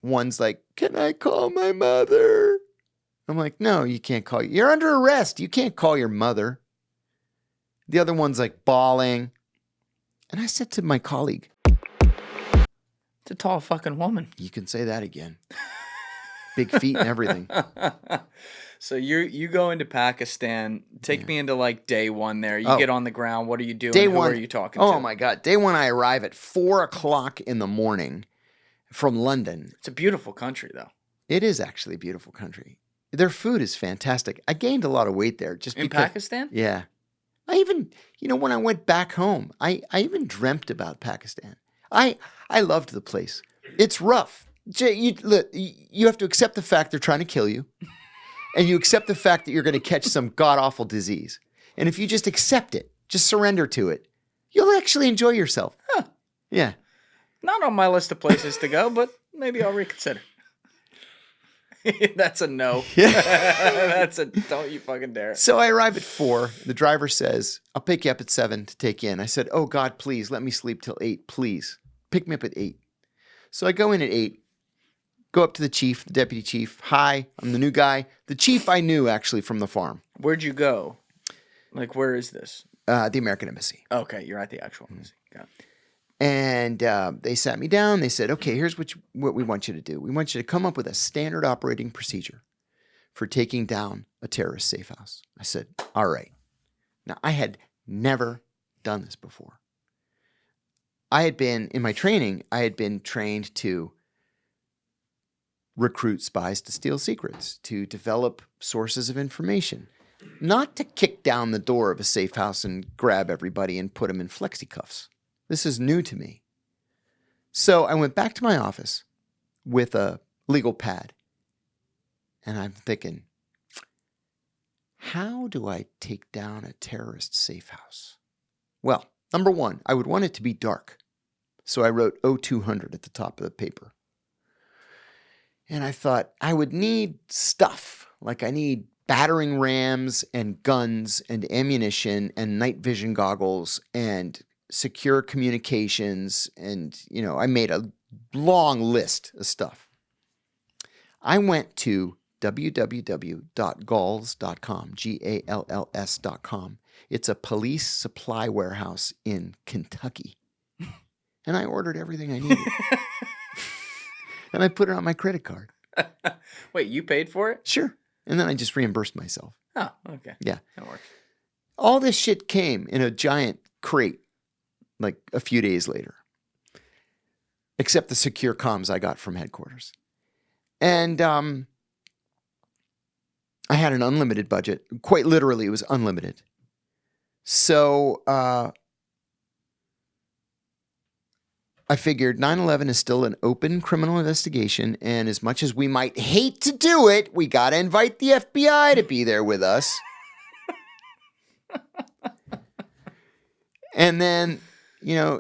one's like, can I call my mother? I'm like, no, you can't call. You're under arrest. You can't call your mother. The other one's like bawling. And I said to my colleague, it's a tall fucking woman. You can say that again. Big feet and everything. So you go into Pakistan. Take me into like day one there. You get on the ground. What are you doing? Who are you talking to? Oh my God. Day one, I arrive at 4:00 in the morning from London. It's a beautiful country though. It is actually a beautiful country. Their food is fantastic. I gained a lot of weight there just in Pakistan? Yeah. I even, when I went back home, I even dreamt about Pakistan. I loved the place. It's rough. You have to accept the fact they're trying to kill you. And you accept the fact that you're going to catch some god-awful disease. And if you just accept it, just surrender to it, you'll actually enjoy yourself. Huh. Yeah. Not on my list of places to go, but maybe I'll reconsider. That's a no. Yeah. Don't you fucking dare. So I arrive at 4. The driver says, I'll pick you up at 7 to take you in. I said, oh God, please let me sleep till 8, please. Pick me up at 8. So I go in at 8, go up to the chief, the deputy chief. Hi, I'm the new guy. The chief I knew actually from the farm. Where'd you go? Like, where is this? The American Embassy. Okay, you're at the actual embassy. Got it. And they sat me down. They said, okay, here's what we want you to do. We want you to come up with a standard operating procedure for taking down a terrorist safe house. I said, all right. Now, I had never done this before. In my training, I had been trained to recruit spies to steal secrets, to develop sources of information, not to kick down the door of a safe house and grab everybody and put them in flexi cuffs. This is new to me. So I went back to my office with a legal pad. And I'm thinking, how do I take down a terrorist safe house? Well, number one, I would want it to be dark. So I wrote 0200 at the top of the paper. And I thought I would need stuff. Like I need battering rams and guns and ammunition and night vision goggles and secure communications, and, I made a long list of stuff. I went to www.galls.com, GALLS.com. It's a police supply warehouse in Kentucky. And I ordered everything I needed. And I put it on my credit card. Wait, you paid for it? Sure. And then I just reimbursed myself. Oh, okay. Yeah. That works. All this shit came in a giant crate like a few days later, except the secure comms I got from headquarters. And I had an unlimited budget. Quite literally, it was unlimited. So I figured 9/11 is still an open criminal investigation, and as much as we might hate to do it, we got to invite the FBI to be there with us. And then,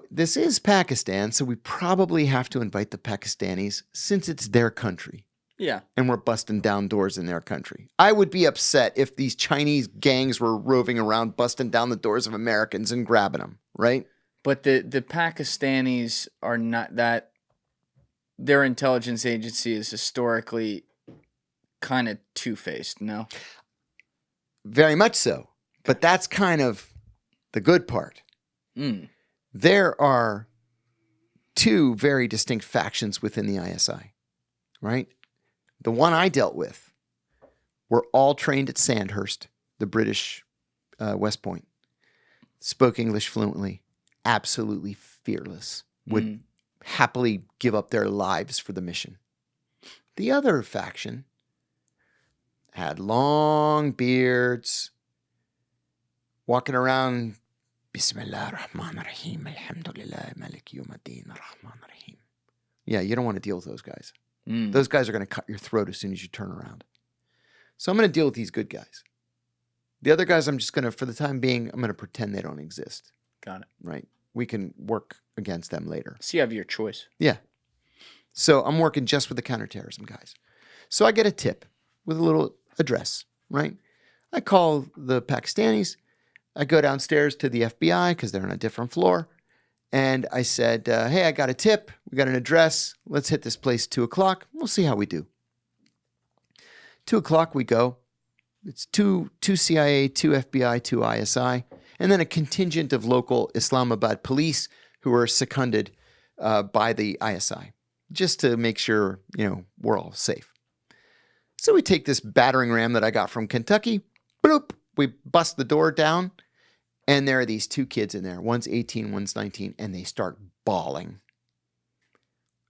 this is Pakistan, so we probably have to invite the Pakistanis since it's their country. Yeah. And we're busting down doors in their country. I would be upset if these Chinese gangs were roving around busting down the doors of Americans and grabbing them, right? But the Pakistanis are not that. Their intelligence agency is historically kind of two-faced, no? Very much so. But that's kind of the good part. Mm. There are 2 very distinct factions within the ISI, right? The one I dealt with were all trained at Sandhurst, the British West Point, spoke English fluently, absolutely fearless, would happily give up their lives for the mission. The other faction had long beards, walking around, Bismillah ar-Rahman ar-Rahim, Alhamdulillah, Malik Yawmiddin ar-Rahman ar-Rahim. Yeah, you don't want to deal with those guys. Those guys are going to cut your throat as soon as you turn around. So I'm going to deal with these good guys. The other guys, I'm just going to, for the time being, I'm going to pretend they don't exist. Got it. Right? We can work against them later. So you have your choice. Yeah. So I'm working just with the counterterrorism guys. So I get a tip with a little address, right? I call the Pakistanis. I go downstairs to the FBI because they're on a different floor. And I said, hey, I got a tip. We got an address. Let's hit this place 2 o'clock. We'll see how we do. 2 o'clock we go. It's two CIA, 2 FBI, 2 ISI, and then a contingent of local Islamabad police who are seconded by the ISI, just to make sure, we're all safe. So we take this battering ram that I got from Kentucky, bloop, we bust the door down, and there are these 2 kids in there. One's 18, one's 19, and they start bawling.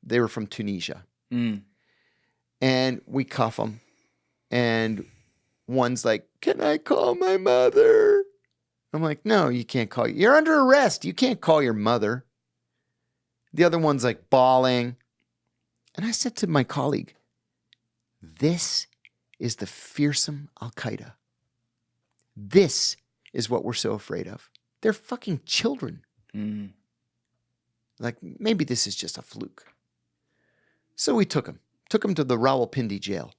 They were from Tunisia. Mm. And we cuff them, and one's like, can I call my mother? I'm like, no, you can't call. You're under arrest. You can't call your mother. The other one's like bawling. And I said to my colleague, this is the fearsome Al-Qaeda. This is what we're so afraid of. They're fucking children. Mm. Like, maybe this is just a fluke. So we took him to the Rawalpindi jail.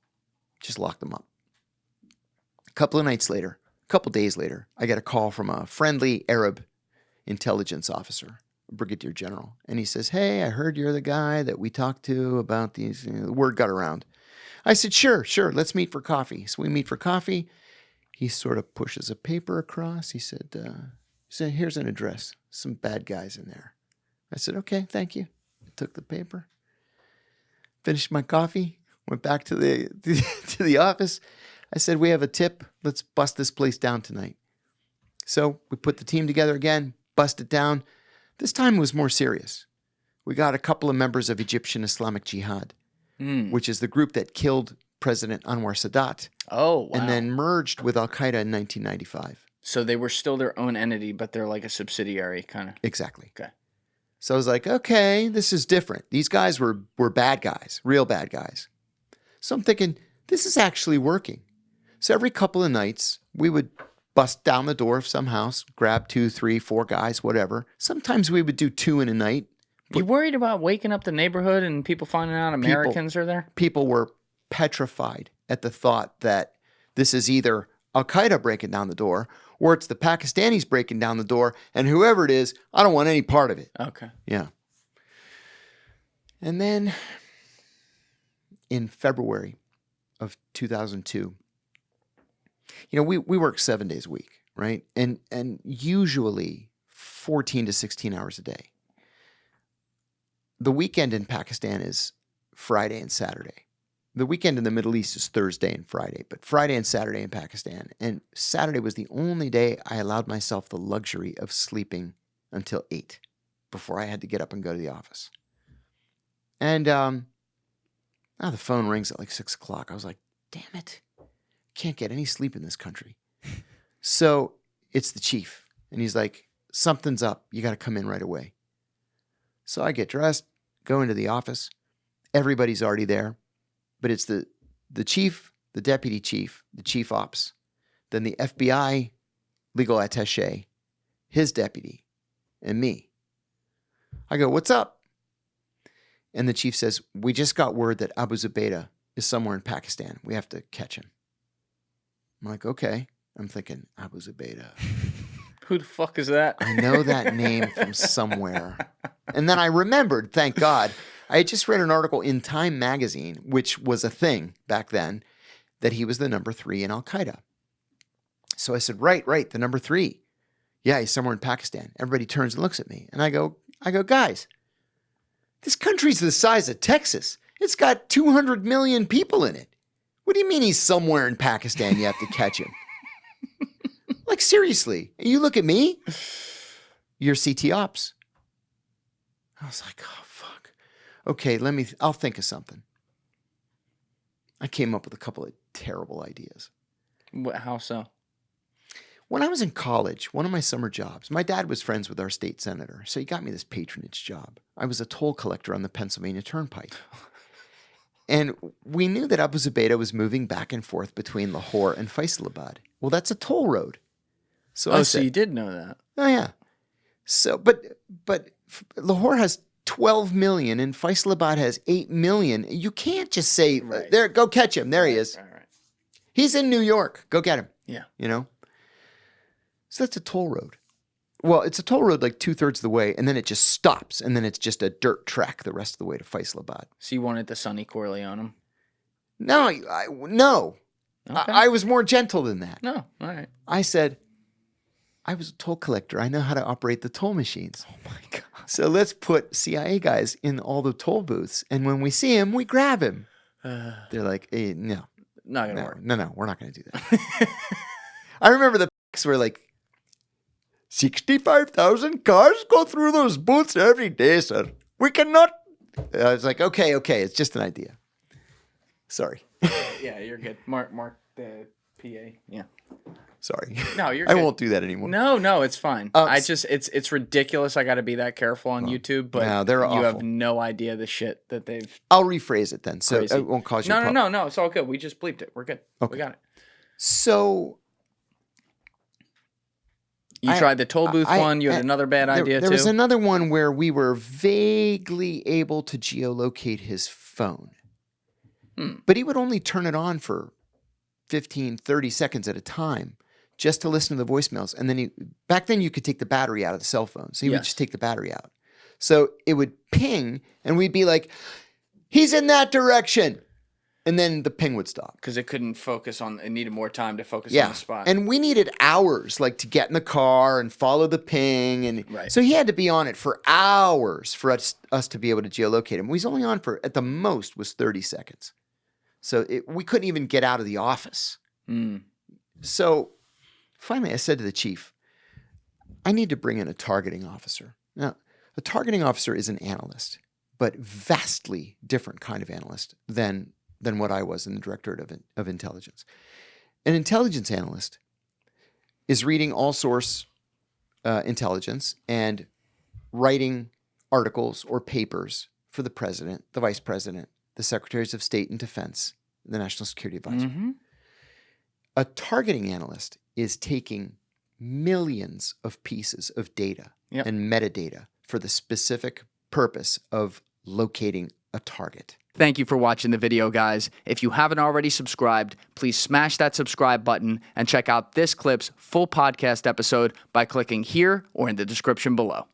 Just locked him up. A couple days later, I get a call from a friendly Arab intelligence officer, a brigadier general. And he says, hey, I heard you're the guy that we talked to about these. The word got around. I said, sure, let's meet for coffee. So we meet for coffee. He sort of pushes a paper across. He said, here's an address. Some bad guys in there. I said, okay, thank you. I took the paper, finished my coffee, went back to the office. I said, we have a tip. Let's bust this place down tonight. So we put the team together again, bust it down. This time it was more serious. We got a couple of members of Egyptian Islamic Jihad, which is the group that killed President Anwar Sadat. Oh, wow. And then merged with Al-Qaeda in 1995. So they were still their own entity, but they're like a subsidiary kind of. Exactly. Okay. So I was like, okay, this is different. These guys were bad guys, real bad guys. So I'm thinking, this is actually working. So every couple of nights, we would bust down the door of some house, grab 2, 3, 4 guys, whatever. Sometimes we would do 2 in a night. You worried about waking up the neighborhood and people finding out Americans are there? People were petrified at the thought that this is either Al-Qaeda breaking down the door or it's the Pakistanis breaking down the door, and whoever it is, I don't want any part of it. Okay. Yeah. And then in February of 2002, we work 7 days a week, right? And usually 14 to 16 hours a day. The weekend in Pakistan is Friday and Saturday. The weekend in the Middle East is Thursday and Friday, but Friday and Saturday in Pakistan. And Saturday was the only day I allowed myself the luxury of sleeping until 8 before I had to get up and go to the office. And the phone rings at like 6 o'clock. I was like, damn it. Can't get any sleep in this country. So it's the chief. And he's like, something's up. You got to come in right away. So I get dressed, go into the office. Everybody's already there. But it's the chief, the deputy chief, the chief ops, then the FBI legal attaché, his deputy, and me. I go, what's up? And the chief says, we just got word that Abu Zubaida is somewhere in Pakistan. We have to catch him. I'm like, okay. I'm thinking, Abu Zubaida. Who the fuck is that? I know that name from somewhere. And then I remembered, thank God, I had just read an article in Time magazine, which was a thing back then, that he was the number 3 in Al-Qaeda. So I said, right, the number 3. Yeah, he's somewhere in Pakistan. Everybody turns and looks at me. And I go, guys, this country's the size of Texas. It's got 200 million people in it. What do you mean he's somewhere in Pakistan? You have to catch him. Like, seriously. And you look at me, you're CT Ops. I was like, oh, fuck. Okay, I'll think of something. I came up with a couple of terrible ideas. How so? When I was in college, one of my summer jobs, my dad was friends with our state senator, so he got me this patronage job. I was a toll collector on the Pennsylvania Turnpike. And we knew that Abu Zubaida was moving back and forth between Lahore and Faisalabad. Well, that's a toll road. So I said, so you did know that. Oh, yeah. So, but Lahore has 12 million and Faisalabad has 8 million. You can't just say, Right. there, go catch him. There he is. Right. He's in New York. Go get him. Yeah. So that's a toll road. Well, it's a toll road like 2/3 of the way, and then it just stops, and then it's just a dirt track the rest of the way to Faisalabad. So you wanted the Sonny Corleone? No, no. Okay. I was more gentle than that. No, all right. I said, I was a toll collector. I know how to operate the toll machines. Oh my God. So let's put CIA guys in all the toll booths, and when we see him, we grab him. They're like, no, Not gonna work. no, we're not going to do that. I remember the were like, 65,000 cars go through those booths every day, sir. We cannot. I was like, okay, it's just an idea. Sorry. Yeah, you're good. Mark the PA. Yeah. Sorry. No, you're I good. won't do that anymore. No, it's fine. It's ridiculous. I got to be that careful on YouTube, but no, they're you awful. have no idea the shit that they've. I'll rephrase it then, so Crazy. it won't cause you. No. It's all good. We just bleeped it. We're good. Okay. We got it. So You tried the toll booth one. You had another bad idea there too. was another one where we were vaguely able to geolocate his phone, but he would only turn it on for 15, 30 seconds at a time, just to listen to the voicemails. And then back then you could take the battery out of the cell phone. So he would just take the battery out. So it would ping and we'd be like, he's in that direction. And then the ping would stop. Because it couldn't focus on, it needed more time to focus on the spot. And we needed hours like to get in the car and follow the ping. And so he had to be on it for hours for us to be able to geolocate him. He was only on for, at the most, was 30 seconds. So we couldn't even get out of the office. So finally I said to the chief, I need to bring in a targeting officer. Now, a targeting officer is an analyst, but vastly different kind of analyst than what I was in the Directorate of Intelligence. An intelligence analyst is reading all source intelligence and writing articles or papers for the president, the vice president, the secretaries of state and defense, the national security advisor. A targeting analyst is taking millions of pieces of data and metadata for the specific purpose of locating a target. Thank you for watching the video, guys. If you haven't already subscribed, please smash that subscribe button and check out this clip's full podcast episode by clicking here or in the description below.